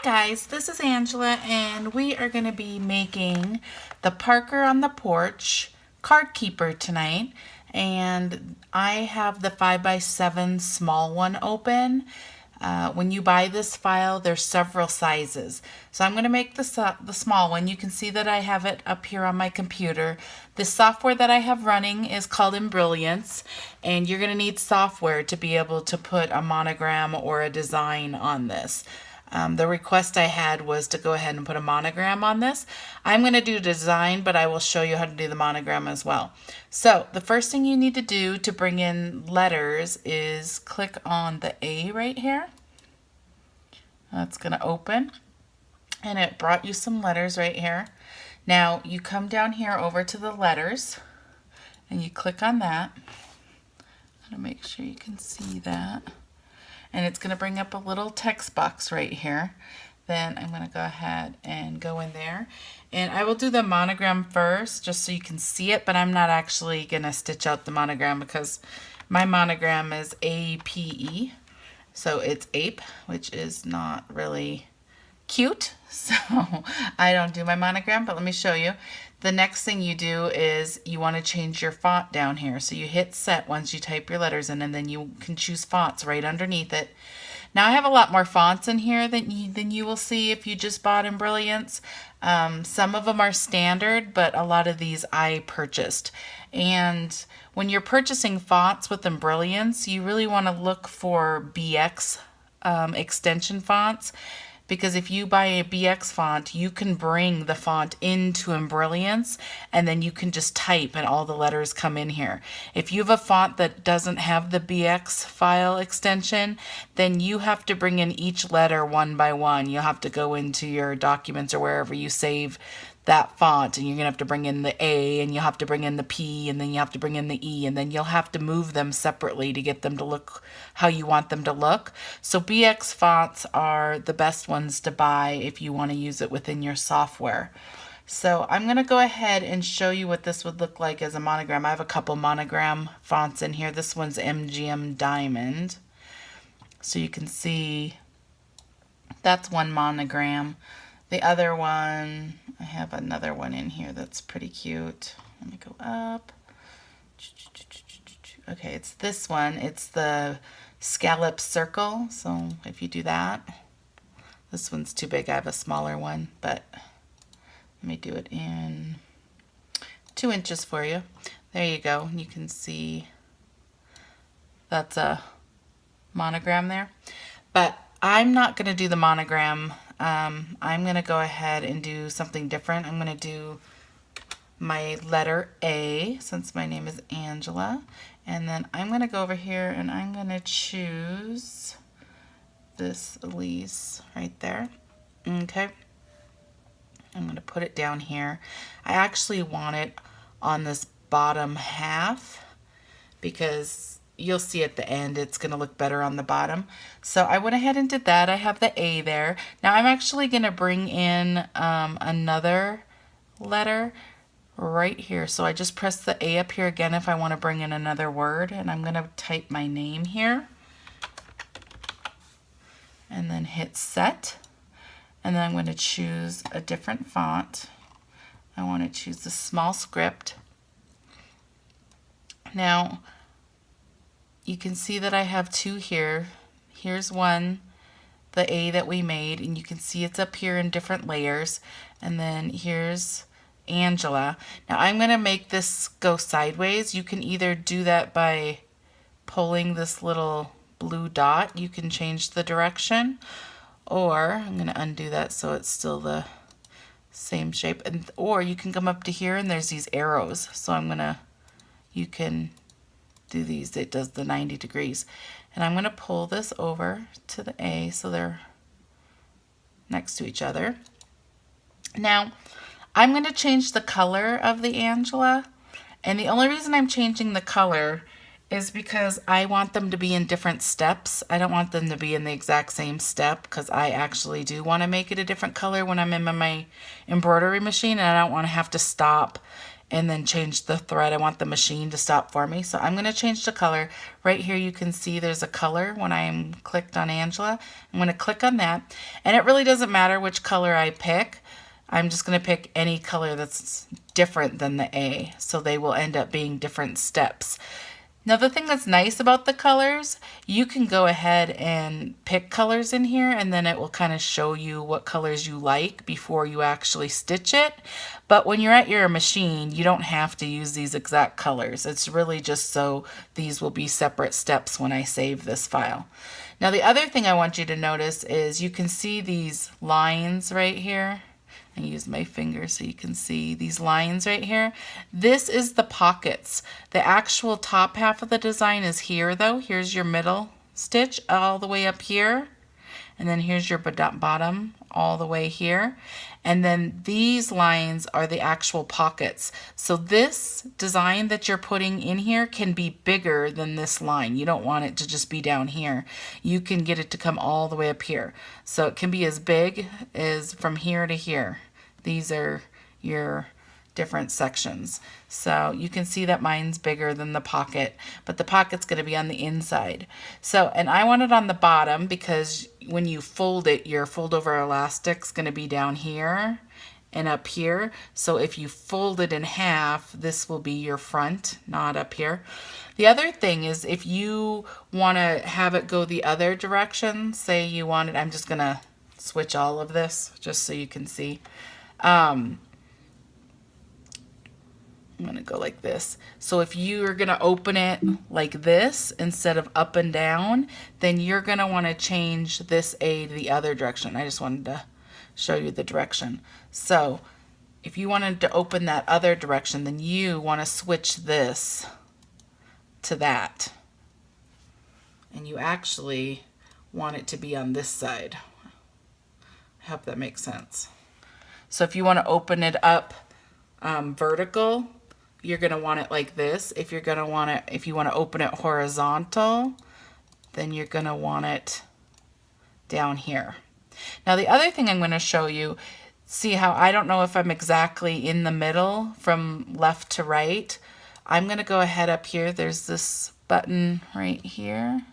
Guys, this is Angela and we are going to be making the Parker on the Porch card keeper tonight, and I have the 5x7 small one open. When you buy this file, there's several sizes. So I'm going to make the small one. You can see that I have it up here on my computer. The software that I have running is called Embroidery, and you're going to need software to be able to put a monogram or a design on this. The request I had was to go ahead and put a monogram on this. I'm going to do design, but I will show you how to do the monogram as well. So the first thing you need to do to bring in letters is click on the A right here. That's going to open, and it brought you some letters right here. Now you come down here over to the letters and you click on that. I'm going to make sure you can see that. And it's going to bring up a little text box right here. Then I'm going to go ahead and go in there. And I will do the monogram first just so you can see it, but I'm not actually going to stitch out the monogram because my monogram is A-P-E. So it's ape, which is not really cute. So I don't do my monogram, but let me show you. The next thing you do is you want to change your font down here. So you hit set once you type your letters in, and then you can choose fonts right underneath it. Now I have a lot more fonts in here than you will see if you just bought Embroidery. Some of them are standard, but a lot of these I purchased. And when you're purchasing fonts with Embroidery, you really want to look for BX extension fonts. Because if you buy a BX font, you can bring the font into Embroidery, and then you can just type and all the letters come in here. If you have a font that doesn't have the BX file extension, then you have to bring in each letter one by one. You'll have to go into your documents or wherever you save that font, and you're going to have to bring in the A, and you'll have to bring in the P, and then you have to bring in the E, and then you'll have to move them separately to get them to look how you want them to look. So BX fonts are the best ones to buy if you want to use it within your software. So I'm going to go ahead and show you what this would look like as a monogram. I have a couple monogram fonts in here. This one's MGM Diamond. So you can see that's one monogram. The other one, I have another one in here that's pretty cute. Let me go up. Okay, it's this one. It's the Scalloped Circle. So if you do that, this one's too big. I have a smaller one, but let me do it in 2 inches for you. There you go. You can see that's a monogram there. But I'm not going to do the monogram. I'm going to go ahead and do something different. I'm going to do my letter A, since my name is Angela. And then I'm going to go over here and I'm going to choose this Elise right there. Okay. I'm going to put it down here. I actually want it on this bottom half because you'll see at the end it's going to look better on the bottom. So I went ahead and did that. I have the A there. Now I'm actually going to bring in another letter right here. So I just press the A up here again if I want to bring in another word, and I'm going to type my name here and then hit set, and then I'm going to choose a different font. I want to choose the small script. Now you can see that I have two here. Here's one, the A that we made, and you can see it's up here in different layers. And then here's Angela. Now I'm going to make this go sideways. You can either do that by pulling this little blue dot. You can change the direction, or I'm going to undo that so it's still the same shape. Or you can come up to here and there's these arrows. So you can do these. It does the 90 degrees. And I'm going to pull this over to the A so they're next to each other. Now I'm going to change the color of the Angela, and the only reason I'm changing the color is because I want them to be in different steps. I don't want them to be in the exact same step because I actually do want to make it a different color when I'm in my embroidery machine, and I don't want to have to stop and then change the thread. I want the machine to stop for me. So I'm going to change the color. Right here you can see there's a color when I'm clicked on Angela. I'm going to click on that. And it really doesn't matter which color I pick. I'm just going to pick any color that's different than the A. So they will end up being different steps. Now the thing that's nice about the colors, you can go ahead and pick colors in here and then it will kind of show you what colors you like before you actually stitch it. But when you're at your machine, you don't have to use these exact colors. It's really just so these will be separate steps when I save this file. Now the other thing I want you to notice is you can see these lines right here. I use my finger so you can see these lines right here. This is the pockets. The actual top half of the design is here though. Here's your middle stitch all the way up here. And then here's your bottom all the way here. And then these lines are the actual pockets. So this design that you're putting in here can be bigger than this line. You don't want it to just be down here. You can get it to come all the way up here. So it can be as big as from here to here. These are your different sections. So you can see that mine's bigger than the pocket, but the pocket's going to be on the inside. So, and I want it on the bottom because when you fold it, your fold over elastic's going to be down here and up here. So if you fold it in half, this will be your front, not up here. The other thing is if you want to have it go the other direction, say you want it, I'm just going to switch all of this just so you can see. I'm going to go like this. So if you're going to open it like this instead of up and down, then you're going to want to change this A to the other direction. I just wanted to show you the direction. So if you wanted to open that other direction, then you want to switch this to that. And you actually want it to be on this side. I hope that makes sense. So if you want to open it up vertical, you're going to want it like this. If you want to open it horizontal, then you're going to want it down here. Now the other thing I'm going to show you, see how I don't know if I'm exactly in the middle from left to right. I'm going to go ahead up here. There's this button right here.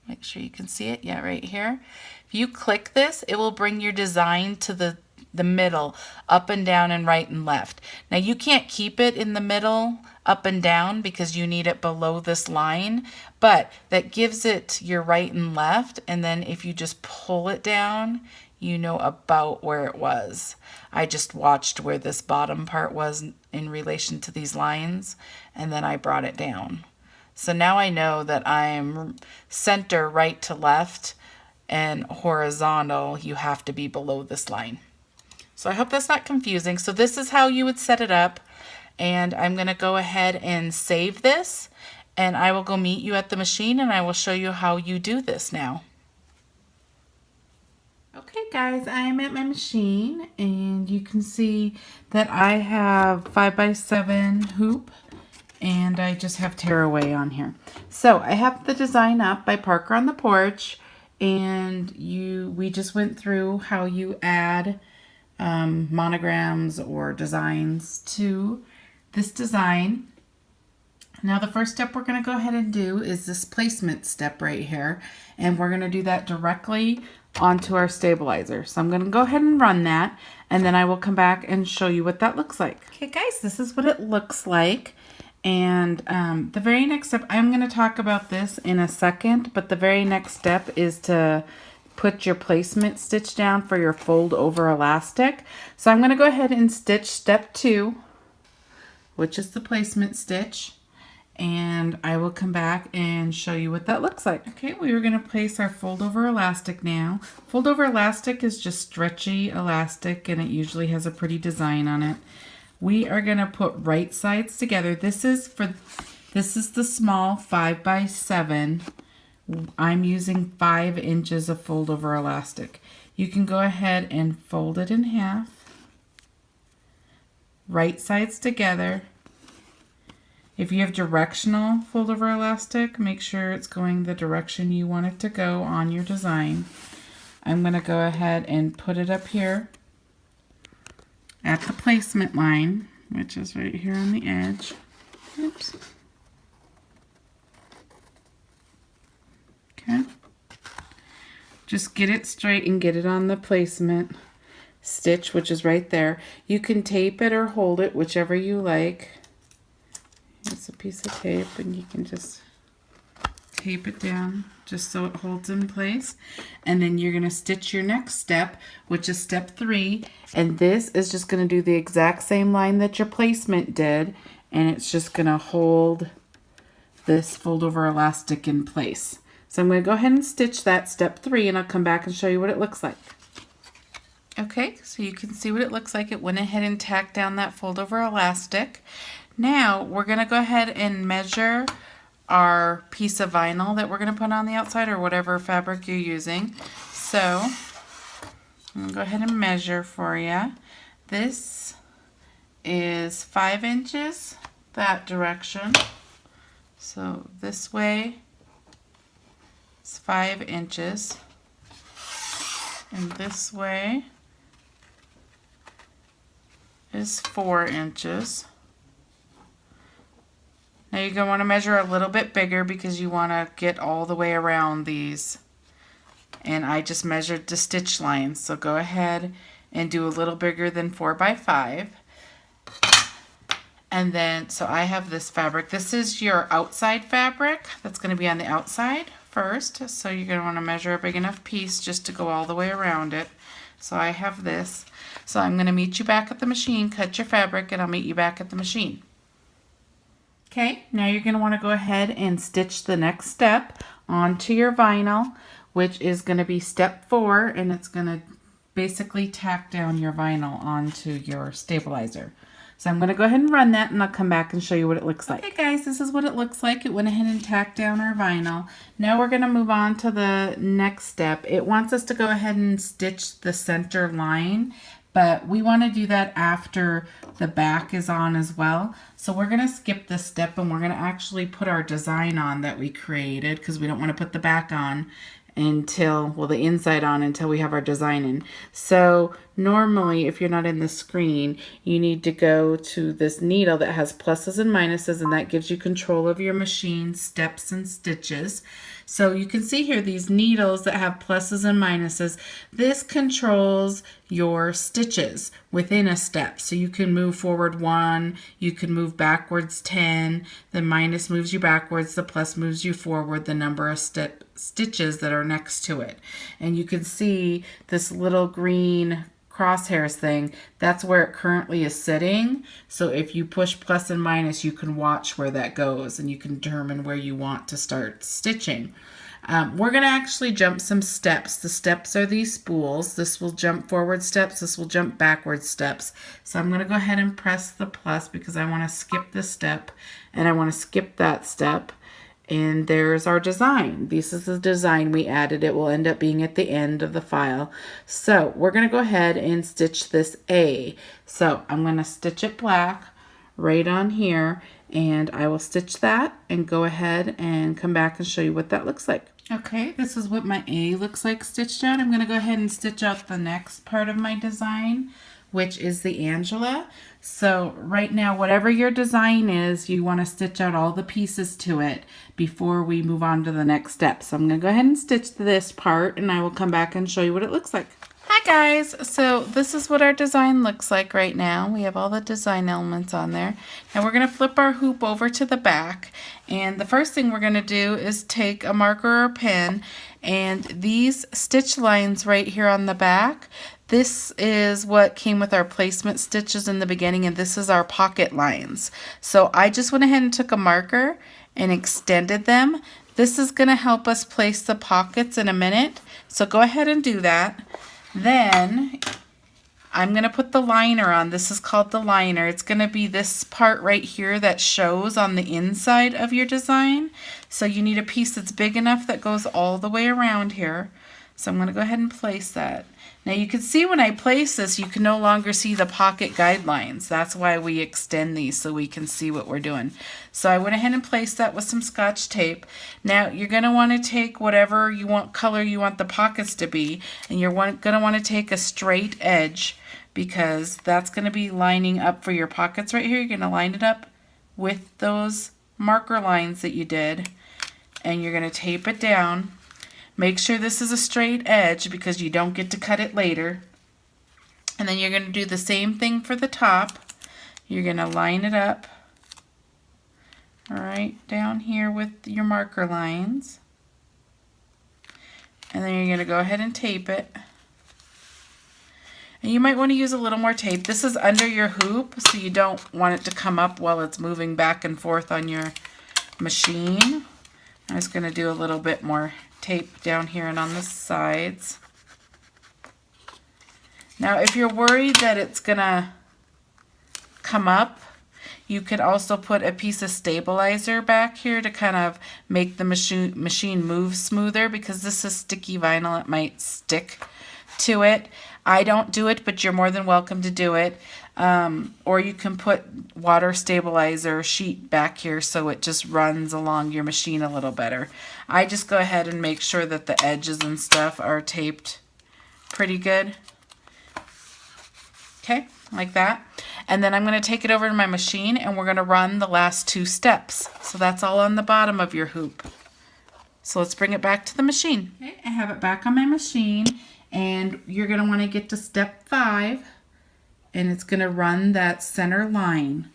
Make sure you can see it. Yeah, right here. If you click this, it will bring your design to the middle, up and down and right and left. Now you can't keep it in the middle up and down because you need it below this line, but that gives it your right and left, and then if you just pull it down, you know about where it was. I just watched where this bottom part was in relation to these lines, and then I brought it down. So now I know that I'm center right to left, and horizontal you have to be below this line. So I hope that's not confusing. So this is how you would set it up. And I'm going to go ahead and save this. And I will go meet you at the machine and I will show you how you do this now. Okay guys, I'm at my machine and you can see that I have 5x7 hoop and I just have tearaway on here. So I have the design up by Parker on the Porch, and we just went through how you add monograms or designs to this design. Now the first step we're going to go ahead and do is this placement step right here, and we're going to do that directly onto our stabilizer. So I'm going to go ahead and run that, and then I will come back and show you what that looks like. Okay guys, this is what it looks like. And the very next step, I'm going to talk about this in a second, but the very next step is to put your placement stitch down for your fold over elastic. So I'm going to go ahead and stitch step 2, which is the placement stitch, and I will come back and show you what that looks like. Okay, we are going to place our fold over elastic now. Fold over elastic is just stretchy elastic, and it usually has a pretty design on it. We are going to put right sides together. This is the small 5x7. I'm using 5 inches of fold over elastic. You can go ahead and fold it in half, right sides together. If you have directional fold over elastic, make sure it's going the direction you want it to go on your design. I'm going to go ahead and put it up here at the placement line. which is right here on the edge. Oops. Okay. Just get it straight and get it on the placement stitch, which is right there. You can tape it or hold it, whichever you like. Here's a piece of tape, and you can just tape it down just so it holds in place. And then you're going to stitch your next step, which is step 3. And this is just going to do the exact same line that your placement did. And it's just going to hold this fold over elastic in place. So I'm going to go ahead and stitch that step 3, and I'll come back and show you what it looks like. Okay, so you can see what it looks like. It went ahead and tacked down that fold over elastic. Now we're going to go ahead and measure our piece of vinyl that we're going to put on the outside, or whatever fabric you're using. So I'm going to go ahead and measure for you. This is 5 inches that direction. So this way is 5 inches. And this way is 4 inches. Now you're going to want to measure a little bit bigger because you want to get all the way around these. And I just measured the stitch lines. So go ahead and do a little bigger than 4 by 5. And then, so I have this fabric. This is your outside fabric. That's going to be on the outside first. So you're going to want to measure a big enough piece just to go all the way around it. So I have this. So I'm going to meet you back at the machine, cut your fabric, and I'll meet you back at the machine. Okay, now you're going to want to go ahead and stitch the next step onto your vinyl, which is going to be step 4, and it's going to basically tack down your vinyl onto your stabilizer. So I'm going to go ahead and run that, and I'll come back and show you what it looks like. Okay guys, this is what it looks like. It went ahead and tacked down our vinyl. Now we're going to move on to the next step. It wants us to go ahead and stitch the center line, but we want to do that after the back is on as well. So we're going to skip this step, and we're going to actually put our design on that we created, because we don't want to put the back on until, well, the inside on until we have our design in. So normally, if you're not in the screen, you need to go to this needle that has pluses and minuses, and that gives you control of your machine steps and stitches. So you can see here these needles that have pluses and minuses. This controls your stitches within a step. So you can move forward 1, you can move backwards 10, the minus moves you backwards, the plus moves you forward, the number of stitches that are next to it. And you can see this little green crosshairs thing, that's where it currently is sitting. So if you push plus and minus, you can watch where that goes, and you can determine where you want to start stitching. We're going to actually jump some steps. The steps are these spools. This will jump forward steps. This will jump backward steps. So I'm going to go ahead and press the plus because I want to skip this step, and I want to skip that step. And there's our design. This is the design we added. It will end up being at the end of the file. So we're going to go ahead and stitch this A. So I'm going to stitch it black right on here, and I will stitch that and go ahead and come back and show you what that looks like. Okay, this is what my A looks like stitched out. I'm going to go ahead and stitch out the next part of my design, which is the Angela. So right now, whatever your design is, you want to stitch out all the pieces to it before we move on to the next step. So I'm going to go ahead and stitch this part, and I will come back and show you what it looks like. Hi guys, so this is what our design looks like right now. We have all the design elements on there. Now we're going to flip our hoop over to the back, and the first thing we're going to do is take a marker or pen, and these stitch lines right here on the back, this is what came with our placement stitches in the beginning, and this is our pocket lines. So I just went ahead and took a marker and extended them. This is going to help us place the pockets in a minute, so go ahead and do that. Then I'm going to put the liner on. This is called the liner. It's going to be this part right here that shows on the inside of your design. So you need a piece that's big enough that goes all the way around here. So I'm going to go ahead and place that. Now you can see when I place this, you can no longer see the pocket guidelines. That's why we extend these, so we can see what we're doing. So I went ahead and placed that with some Scotch tape. Now you're going to want to take whatever you want color you want the pockets to be, and you're going to want to take a straight edge because that's going to be lining up for your pockets right here. You're going to line it up with those marker lines that you did, and you're going to tape it down. Make sure this is a straight edge because you don't get to cut it later. And then you're going to do the same thing for the top. You're going to line it up right down here with your marker lines. And then you're going to go ahead and tape it. And you might want to use a little more tape. This is under your hoop, so you don't want it to come up while it's moving back and forth on your machine. I'm just going to do a little bit more tape down here and on the sides. Now, if you're worried that it's going to come up, you could also put a piece of stabilizer back here to kind of make the machine move smoother, because this is sticky vinyl. It might stick to it. I don't do it, but you're more than welcome to do it. Or you can put water stabilizer sheet back here so it just runs along your machine a little better. I just go ahead and make sure that the edges and stuff are taped pretty good. Okay, like that. And then I'm going to take it over to my machine and we're going to run the last 2 steps. So that's all on the bottom of your hoop. So let's bring it back to the machine. Okay, I have it back on my machine, and you're going to want to get to step 5, and it's going to run that center line.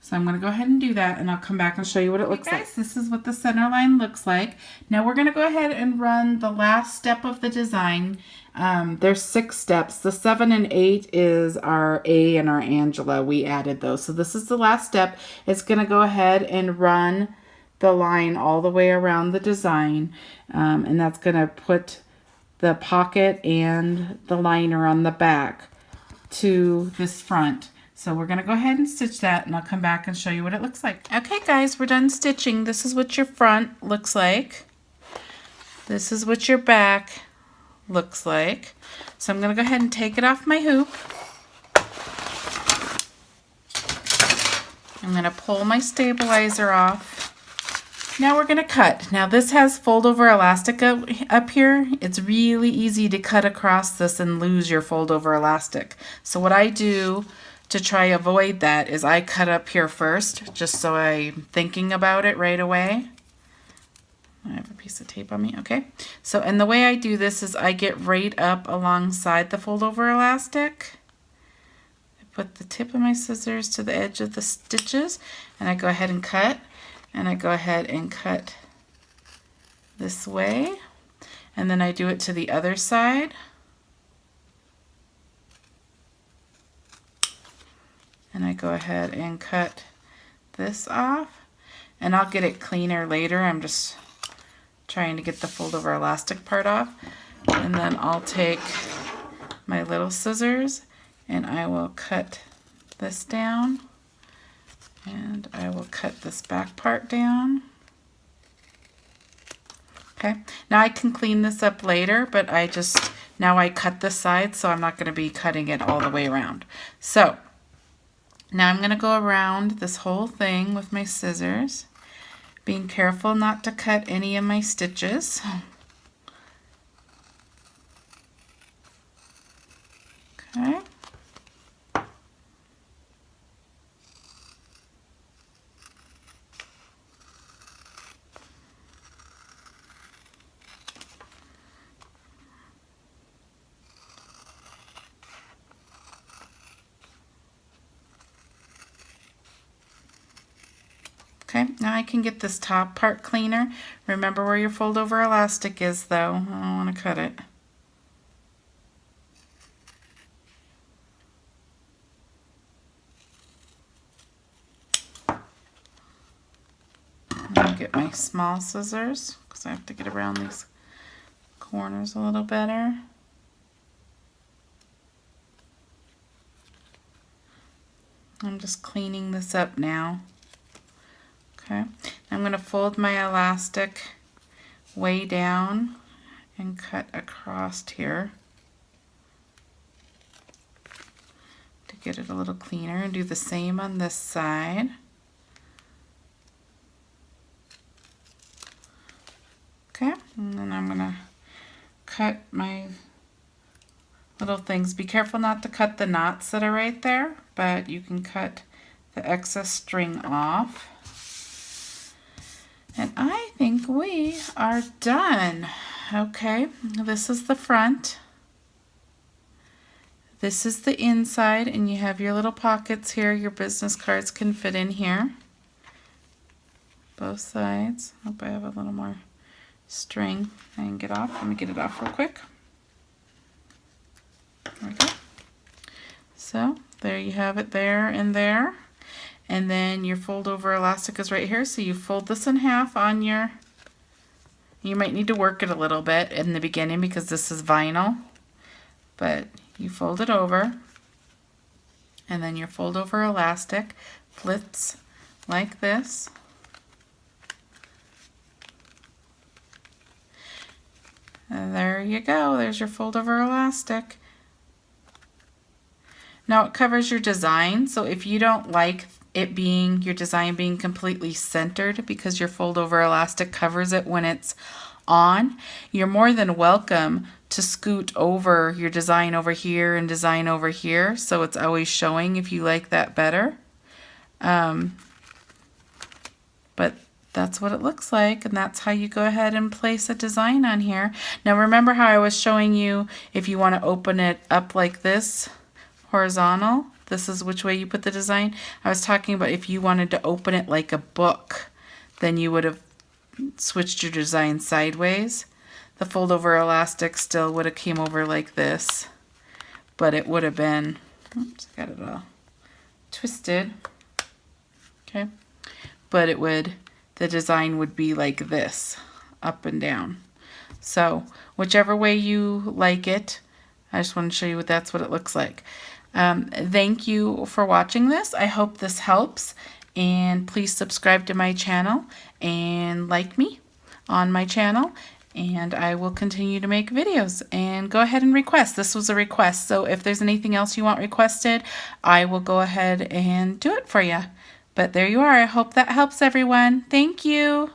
So I'm going to go ahead and do that, and I'll come back and show you what it looks like. This is what the center line looks like. Now we're going to go ahead and run the last step of the design. There's 6 steps. The 7 and 8 is our A and our Angela. We added those. So this is the last step. It's going to go ahead and run the line all the way around the design, and that's going to put the pocket and the liner on the back to this front. So we're going to go ahead and stitch that, and I'll come back and show you what it looks like. Okay guys, we're done stitching. This is what your front looks like. This is what your back looks like. So I'm going to go ahead and take it off my hoop. I'm going to pull my stabilizer off. Now we're going to cut. Now this has fold over elastic up here. It's really easy to cut across this and lose your fold over elastic. So what I do to try avoid that is I cut up here first, just so I'm thinking about it right away. I have a piece of tape on me. Okay. So, and the way I do this is I get right up alongside the fold over elastic. I put the tip of my scissors to the edge of the stitches, and I go ahead and cut. And I go ahead and cut this way, and then I do it to the other side. And I go ahead and cut this off, and I'll get it cleaner later. I'm just trying to get the fold over elastic part off. And then I'll take my little scissors and I will cut this down. And I will cut this back part down. Okay, now I can clean this up later, but now I cut this side, so I'm not going to be cutting it all the way around. So now I'm going to go around this whole thing with my scissors, being careful not to cut any of my stitches. Okay. Okay, now I can get this top part cleaner. Remember where your fold over elastic is though. I don't want to cut it. I'll get my small scissors because I have to get around these corners a little better. I'm just cleaning this up now. Okay, I'm going to fold my elastic way down and cut across here to get it a little cleaner, and do the same on this side. Okay, and then I'm going to cut my little things. Be careful not to cut the knots that are right there, but you can cut the excess string off. And I think we are done. Okay, this is the front. This is the inside, and you have your little pockets here. Your business cards can fit in here. Both sides. Hope I have a little more string I can get off. Let me get it off real quick. There we go. So there you have it there and there. And then your fold over elastic is right here. So you fold this in half on your, you might need to work it a little bit in the beginning because this is vinyl, but you fold it over, and then your fold over elastic flips like this. And there you go, there's your fold over elastic. Now it covers your design, so if you don't like it being, your design being completely centered because your fold over elastic covers it when it's on, you're more than welcome to scoot over your design over here and design over here, so it's always showing if you like that better. But that's what it looks like, and that's how you go ahead and place a design on here. Now remember how I was showing you if you want to open it up like this, horizontal, this is which way you put the design. I was talking about if you wanted to open it like a book, then you would have switched your design sideways. The fold over elastic still would have came over like this, but it would have been, oops, I got it all twisted, okay, but it would, the design would be like this, up and down. So whichever way you like it, I just want to show you what that's what it looks like. Thank you for watching this. I hope this helps, and please subscribe to my channel and like me on my channel, and I will continue to make videos. And go ahead and request. This was a request, so if there's anything else you want requested, I will go ahead and do it for you. But there you are. I hope that helps everyone. Thank you.